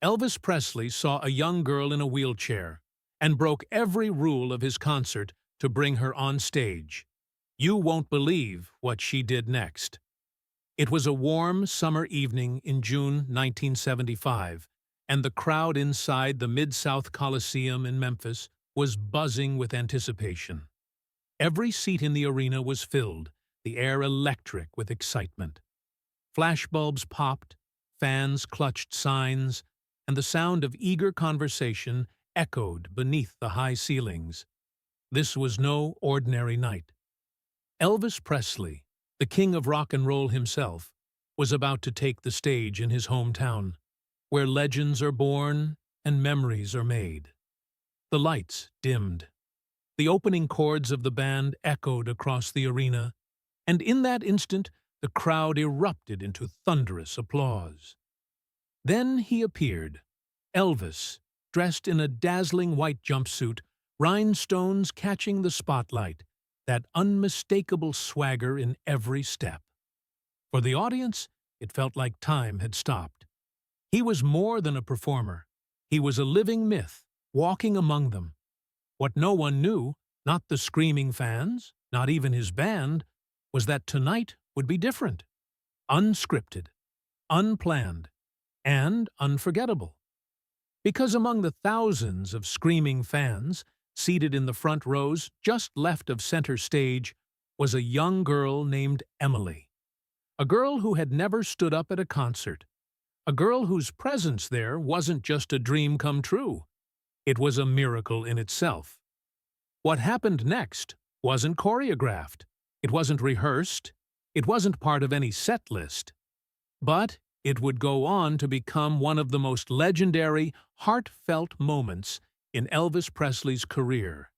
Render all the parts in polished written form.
Elvis Presley saw a young girl in a wheelchair and broke every rule of his concert to bring her on stage. You won't believe what she did next. It was a warm summer evening in June 1975, and the crowd inside the Mid-South Coliseum in Memphis was buzzing with anticipation. Every seat in the arena was filled, the air electric with excitement. Flashbulbs popped, fans clutched signs, and the sound of eager conversation echoed beneath the high ceilings. This was no ordinary night. Elvis Presley, the king of rock and roll himself, was about to take the stage in his hometown, where legends are born and memories are made. The lights dimmed. The opening chords of the band echoed across the arena, and in that instant the crowd erupted into thunderous applause. Then he appeared, Elvis, dressed in a dazzling white jumpsuit, rhinestones catching the spotlight, that unmistakable swagger in every step. For the audience, it felt like time had stopped. He was more than a performer. He was a living myth, walking among them. What no one knew, not the screaming fans, not even his band, was that tonight would be different. Unscripted, unplanned, and unforgettable. Because among the thousands of screaming fans seated in the front rows just left of center stage was a young girl named Emily. A girl who had never stood up at a concert. A girl whose presence there wasn't just a dream come true. It was a miracle in itself. What happened next wasn't choreographed. It wasn't rehearsed. It wasn't part of any set list. But it would go on to become one of the most legendary, heartfelt moments in Elvis Presley's career,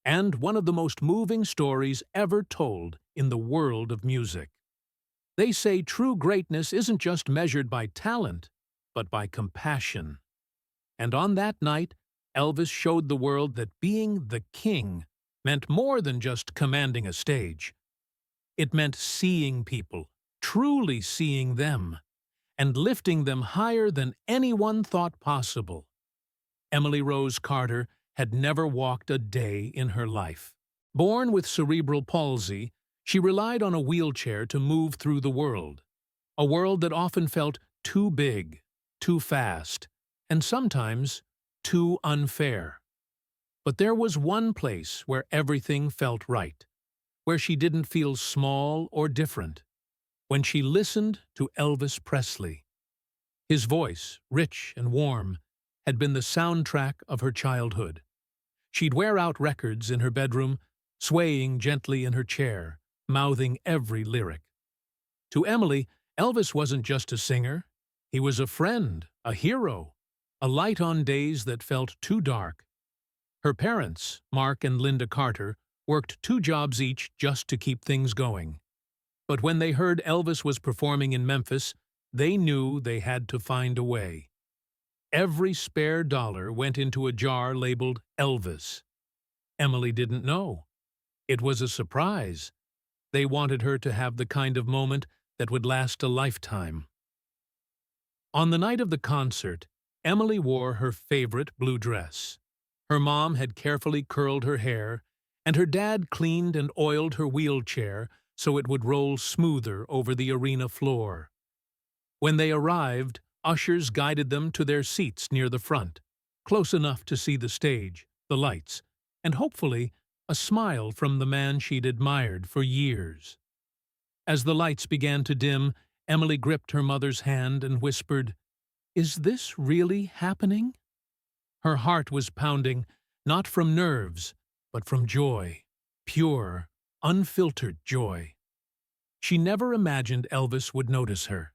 and one of the most moving stories ever told in the world of music. They say true greatness isn't just measured by talent, but by compassion. And on that night, Elvis showed the world that being the king meant more than just commanding a stage. It meant seeing people, truly seeing them, and lifting them higher than anyone thought possible. Emily Rose Carter had never walked a day in her life. Born with cerebral palsy, she relied on a wheelchair to move through the world, a world that often felt too big, too fast, and sometimes too unfair. But there was one place where everything felt right, where she didn't feel small or different, when she listened to Elvis Presley. His voice, rich and warm, had been the soundtrack of her childhood. She'd wear out records in her bedroom, swaying gently in her chair, mouthing every lyric. To Emily, Elvis wasn't just a singer. He was a friend, a hero, a light on days that felt too dark. Her parents, Mark and Linda Carter, worked 2 jobs each just to keep things going. But when they heard Elvis was performing in Memphis, they knew they had to find a way. Every spare dollar went into a jar labeled Elvis. Emily didn't know. It was a surprise. They wanted her to have the kind of moment that would last a lifetime. On the night of the concert, Emily wore her favorite blue dress. Her mom had carefully curled her hair, and her dad cleaned and oiled her wheelchair so it would roll smoother over the arena floor. When they arrived, ushers guided them to their seats near the front, close enough to see the stage, the lights, and hopefully a smile from the man she'd admired for years. As the lights began to dim, Emily gripped her mother's hand and whispered, "Is this really happening?" Her heart was pounding, not from nerves, but from joy, pure, unfiltered joy. She never imagined Elvis would notice her.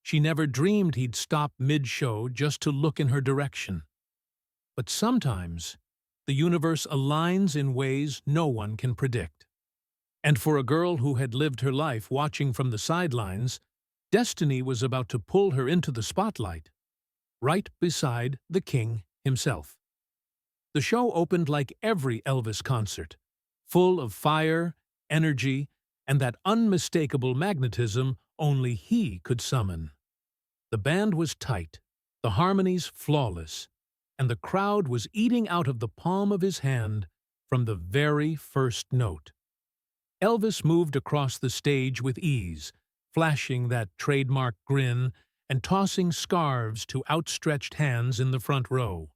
She never dreamed he'd stop mid-show just to look in her direction. But sometimes, the universe aligns in ways no one can predict. And for a girl who had lived her life watching from the sidelines, destiny was about to pull her into the spotlight, right beside the king himself. The show opened like every Elvis concert, full of fire, energy, and that unmistakable magnetism only he could summon. The band was tight, the harmonies flawless, and the crowd was eating out of the palm of his hand from the very first note. Elvis moved across the stage with ease, flashing that trademark grin and tossing scarves to outstretched hands in the front row.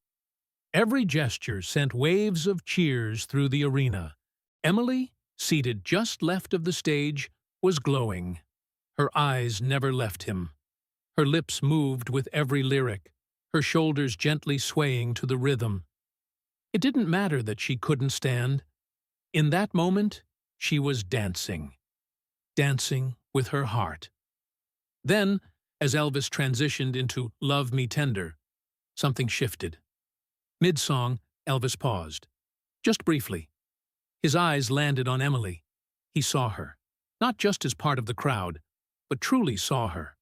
Every gesture sent waves of cheers through the arena. Emily, seated just left of the stage, was glowing. Her eyes never left him. Her lips moved with every lyric, her shoulders gently swaying to the rhythm. It didn't matter that she couldn't stand. In that moment, she was dancing. Dancing with her heart. Then, as Elvis transitioned into Love Me Tender, something shifted. Mid-song, Elvis paused. Just briefly. His eyes landed on Emily. He saw her, not just as part of the crowd, but truly saw her.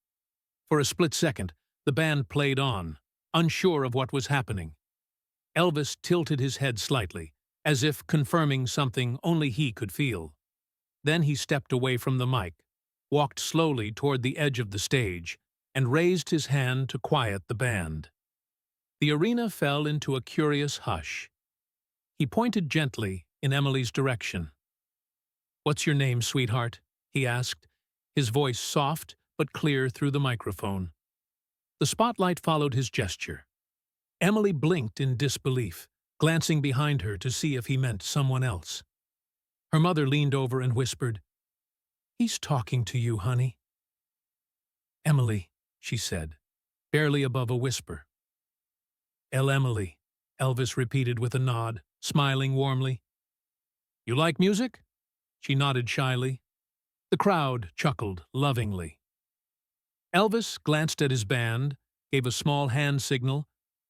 For a split second, the band played on, unsure of what was happening. Elvis tilted his head slightly, as if confirming something only he could feel. Then he stepped away from the mic, walked slowly toward the edge of the stage, and raised his hand to quiet the band. The arena fell into a curious hush. He pointed gently in Emily's direction. "What's your name, sweetheart?" he asked, his voice soft but clear through the microphone. The spotlight followed his gesture. Emily blinked in disbelief, glancing behind her to see if he meant someone else. Her mother leaned over and whispered, "He's talking to you, honey." "Emily," she said, barely above a whisper. Emily," Elvis repeated with a nod, smiling warmly. "You like music?" She nodded shyly. The crowd chuckled lovingly. Elvis glanced at his band, gave a small hand signal,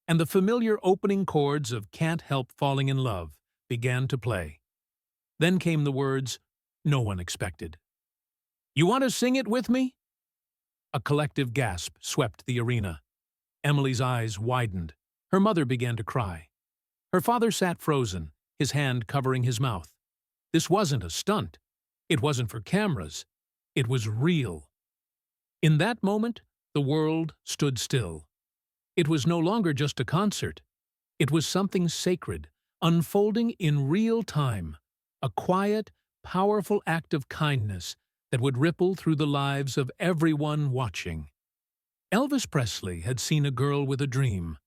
and the familiar opening chords of Can't Help Falling in Love began to play. Then came the words no one expected. "You want to sing it with me?" A collective gasp swept the arena. Emily's eyes widened. Her mother began to cry. Her father sat frozen, his hand covering his mouth. This wasn't a stunt. It wasn't for cameras. It was real. In that moment, the world stood still. It was no longer just a concert. It was something sacred, unfolding in real time, a quiet, powerful act of kindness that would ripple through the lives of everyone watching. Elvis Presley had seen a girl with a dream,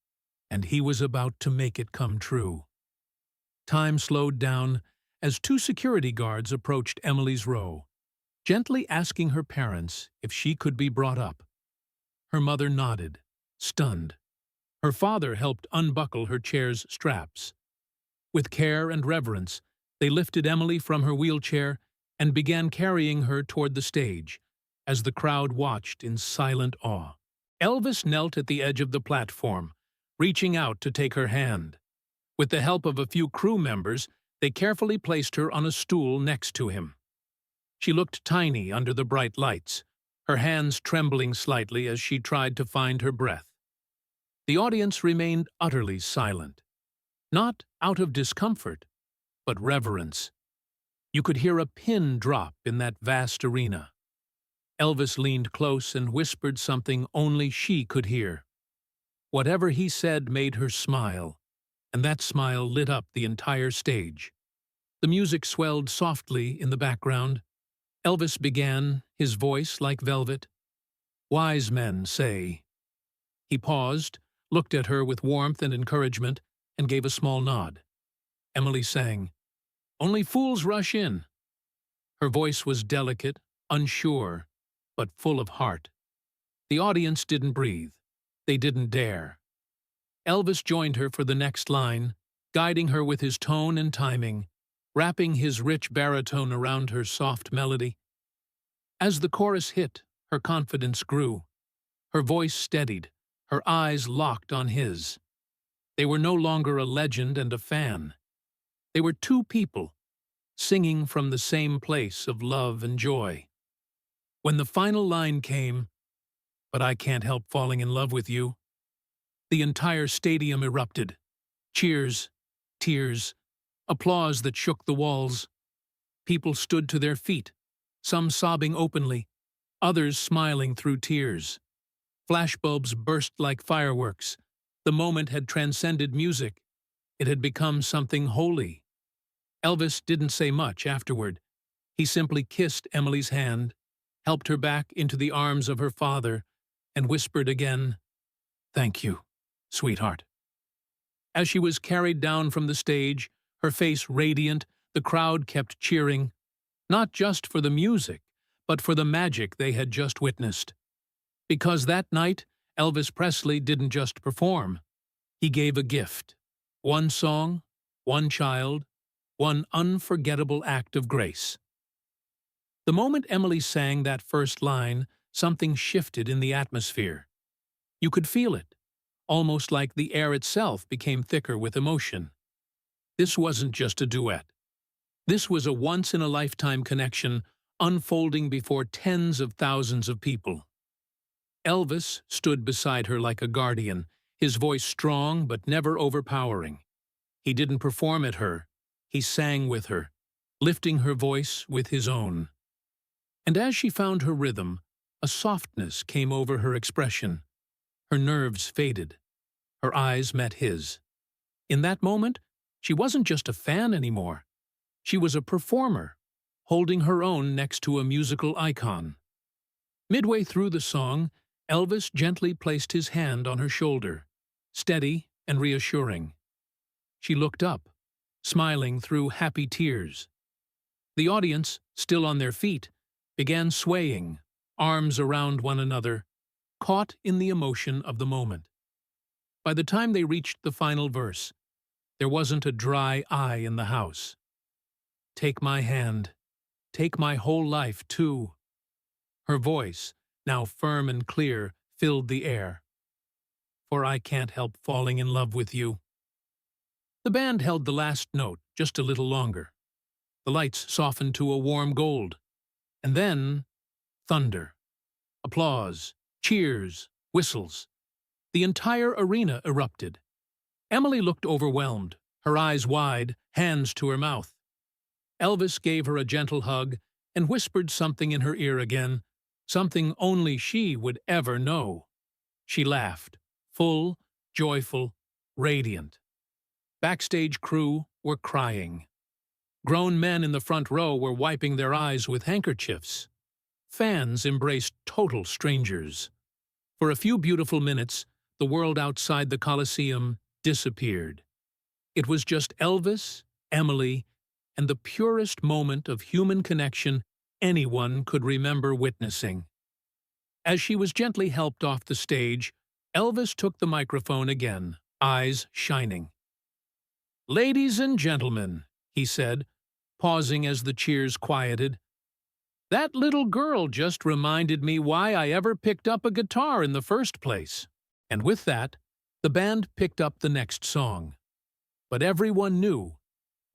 and he was about to make it come true. Time slowed down as two security guards approached Emily's row, gently asking her parents if she could be brought up. Her mother nodded, stunned. Her father helped unbuckle her chair's straps. With care and reverence, they lifted Emily from her wheelchair and began carrying her toward the stage, as the crowd watched in silent awe. Elvis knelt at the edge of the platform, reaching out to take her hand. With the help of a few crew members, they carefully placed her on a stool next to him. She looked tiny under the bright lights, her hands trembling slightly as she tried to find her breath. The audience remained utterly silent, not out of discomfort, but reverence. You could hear a pin drop in that vast arena. Elvis leaned close and whispered something only she could hear. Whatever he said made her smile, and that smile lit up the entire stage. The music swelled softly in the background. Elvis began, his voice like velvet. "Wise men say." He paused, looked at her with warmth and encouragement, and gave a small nod. Emily sang, "Only fools rush in." Her voice was delicate, unsure, but full of heart. The audience didn't breathe. They didn't dare. Elvis joined her for the next line, guiding her with his tone and timing, wrapping his rich baritone around her soft melody. As the chorus hit, her confidence grew. Her voice steadied, her eyes locked on his. They were no longer a legend and a fan. They were two people, singing from the same place of love and joy. When the final line came, "But I can't help falling in love with you," the entire stadium erupted. Cheers, tears, applause that shook the walls. People stood to their feet, some sobbing openly, others smiling through tears. Flashbulbs burst like fireworks. The moment had transcended music. It had become something holy. Elvis didn't say much afterward. He simply kissed Emily's hand, helped her back into the arms of her father, and whispered again, "Thank you, sweetheart." As she was carried down from the stage, her face radiant, the crowd kept cheering, not just for the music, but for the magic they had just witnessed. Because that night, Elvis Presley didn't just perform. He gave a gift. One song, one child, one unforgettable act of grace. The moment Emily sang that first line, something shifted in the atmosphere. You could feel it, almost like the air itself became thicker with emotion. This wasn't just a duet. This was a once-in-a-lifetime connection unfolding before tens of thousands of people. Elvis stood beside her like a guardian, his voice strong but never overpowering. He didn't perform at her, he sang with her, lifting her voice with his own. And as she found her rhythm, a softness came over her expression. Her nerves faded. Her eyes met his. In that moment, she wasn't just a fan anymore. She was a performer, holding her own next to a musical icon. Midway through the song, Elvis gently placed his hand on her shoulder, steady and reassuring. She looked up, smiling through happy tears. The audience, still on their feet, began swaying, arms around one another, caught in the emotion of the moment. By the time they reached the final verse, there wasn't a dry eye in the house. "Take my hand. Take my whole life, too." Her voice, now firm and clear, filled the air. "For I can't help falling in love with you." The band held the last note just a little longer. The lights softened to a warm gold. And then, thunder. Applause, cheers, whistles. The entire arena erupted. Emily looked overwhelmed, her eyes wide, hands to her mouth. Elvis gave her a gentle hug and whispered something in her ear again, something only she would ever know. She laughed, full, joyful, radiant. Backstage crew were crying. Grown men in the front row were wiping their eyes with handkerchiefs. Fans embraced total strangers. For a few beautiful minutes, the world outside the Coliseum disappeared. It was just Elvis, Emily, and the purest moment of human connection anyone could remember witnessing. As she was gently helped off the stage, Elvis took the microphone again, eyes shining. "Ladies and gentlemen," he said, pausing as the cheers quieted, "that little girl just reminded me why I ever picked up a guitar in the first place." And with that, the band picked up the next song. But everyone knew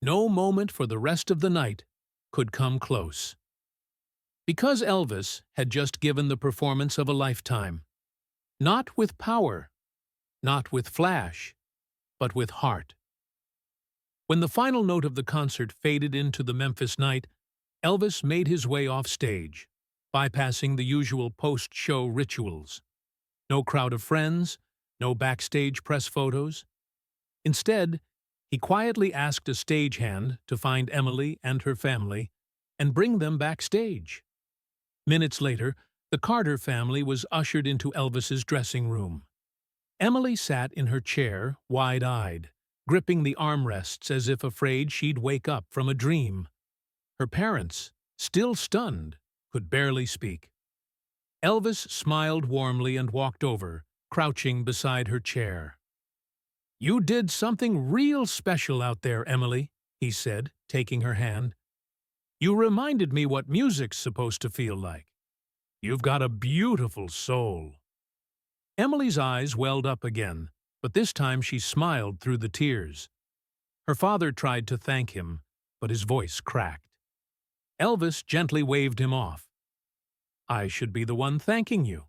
no moment for the rest of the night could come close. Because Elvis had just given the performance of a lifetime. Not with power, not with flash, but with heart. When the final note of the concert faded into the Memphis night, Elvis made his way off stage, bypassing the usual post-show rituals. No crowd of friends, no backstage press photos. Instead, he quietly asked a stagehand to find Emily and her family and bring them backstage. Minutes later, the Carter family was ushered into Elvis's dressing room. Emily sat in her chair, wide-eyed, gripping the armrests as if afraid she'd wake up from a dream. Her parents, still stunned, could barely speak. Elvis smiled warmly and walked over, crouching beside her chair. "You did something real special out there, Emily," he said, taking her hand. "You reminded me what music's supposed to feel like. You've got a beautiful soul." Emily's eyes welled up again, but this time she smiled through the tears. Her father tried to thank him, but his voice cracked. Elvis gently waved him off. "I should be the one thanking you."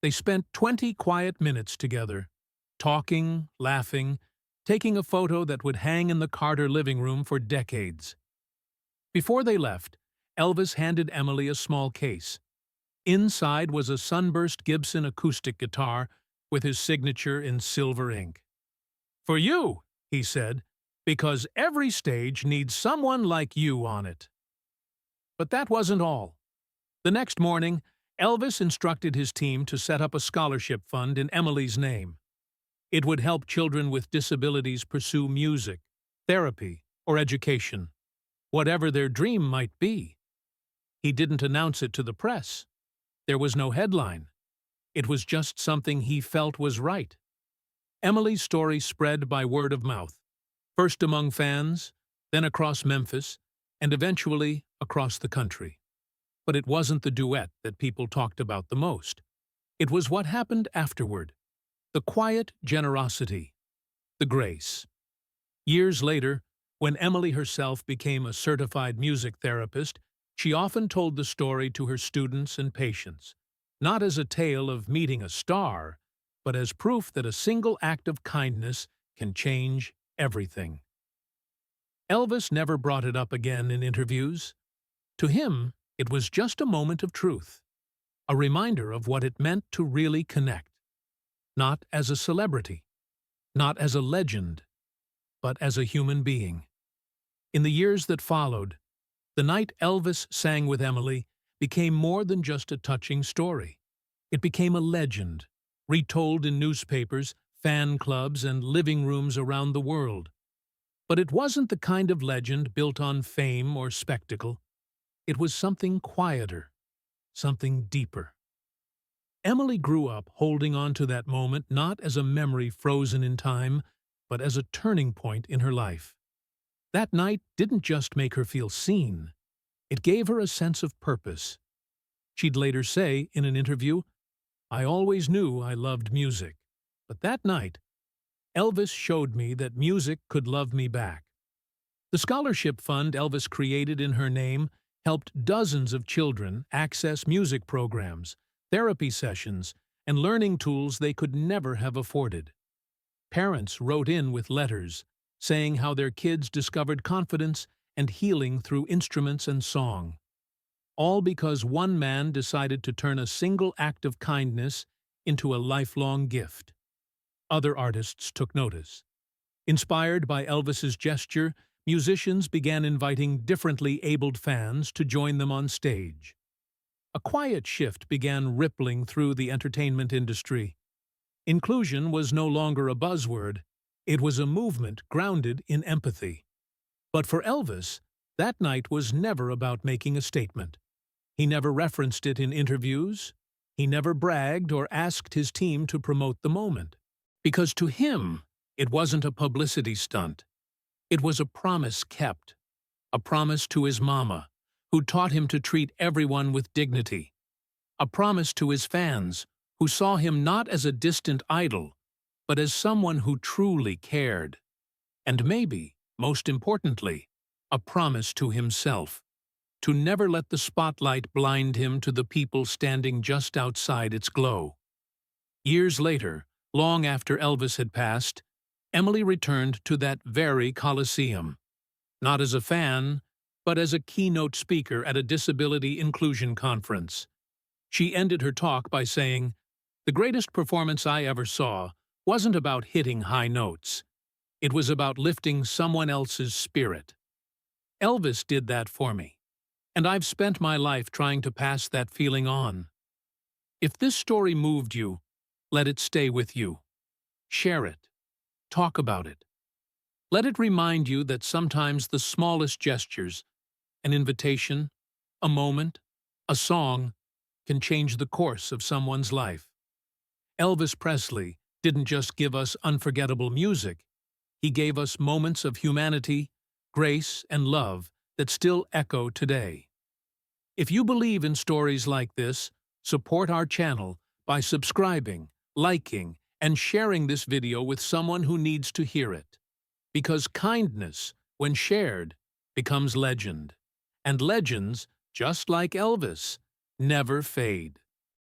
They spent 20 quiet minutes together, talking, laughing, taking a photo that would hang in the Carter living room for decades. Before they left, Elvis handed Emily a small case. Inside was a sunburst Gibson acoustic guitar with his signature in silver ink. "For you," he said, "because every stage needs someone like you on it." But that wasn't all. The next morning, Elvis instructed his team to set up a scholarship fund in Emily's name. It would help children with disabilities pursue music, therapy, or education, whatever their dream might be. He didn't announce it to the press. There was no headline. It was just something he felt was right. Emily's story spread by word of mouth, first among fans, then across Memphis, and eventually across the country. But it wasn't the duet that people talked about the most. It was what happened afterward. The quiet generosity. The grace. Years later, when Emily herself became a certified music therapist, she often told the story to her students and patients, not as a tale of meeting a star, but as proof that a single act of kindness can change everything. Elvis never brought it up again in interviews. To him, it was just a moment of truth, a reminder of what it meant to really connect, not as a celebrity, not as a legend, but as a human being. In the years that followed, the night Elvis sang with Emily became more than just a touching story. It became a legend, retold in newspapers, fan clubs, and living rooms around the world. But it wasn't the kind of legend built on fame or spectacle. It was something quieter, something deeper. Emily grew up holding on to that moment not as a memory frozen in time, but as a turning point in her life. That night didn't just make her feel seen. It gave her a sense of purpose. She'd later say in an interview, "I always knew I loved music, but that night, Elvis showed me that music could love me back." The scholarship fund Elvis created in her name helped dozens of children access music programs, therapy sessions, and learning tools they could never have afforded. Parents wrote in with letters, saying how their kids discovered confidence and healing through instruments and song. All because one man decided to turn a single act of kindness into a lifelong gift. Other artists took notice. Inspired by Elvis's gesture, musicians began inviting differently abled fans to join them on stage. A quiet shift began rippling through the entertainment industry. Inclusion was no longer a buzzword. It was a movement grounded in empathy. But for Elvis, that night was never about making a statement. He never referenced it in interviews. He never bragged or asked his team to promote the moment. Because to him, it wasn't a publicity stunt. It was a promise kept. A promise to his mama, who taught him to treat everyone with dignity. A promise to his fans, who saw him not as a distant idol, but as someone who truly cared. And maybe, most importantly, a promise to himself, to never let the spotlight blind him to the people standing just outside its glow. Years later, long after Elvis had passed, Emily returned to that very Coliseum, not as a fan, but as a keynote speaker at a disability inclusion conference. She ended her talk by saying, "The greatest performance I ever saw wasn't about hitting high notes. It was about lifting someone else's spirit. Elvis did that for me, and I've spent my life trying to pass that feeling on." If this story moved you, let it stay with you. Share it. Talk about it. Let it remind you that sometimes the smallest gestures, an invitation, a moment, a song, can change the course of someone's life. Elvis Presley didn't just give us unforgettable music. He gave us moments of humanity, grace, and love that still echo today. If you believe in stories like this, support our channel by subscribing, liking, and sharing this video with someone who needs to hear it. Because kindness, when shared, becomes legend. And legends, just like Elvis, never fade.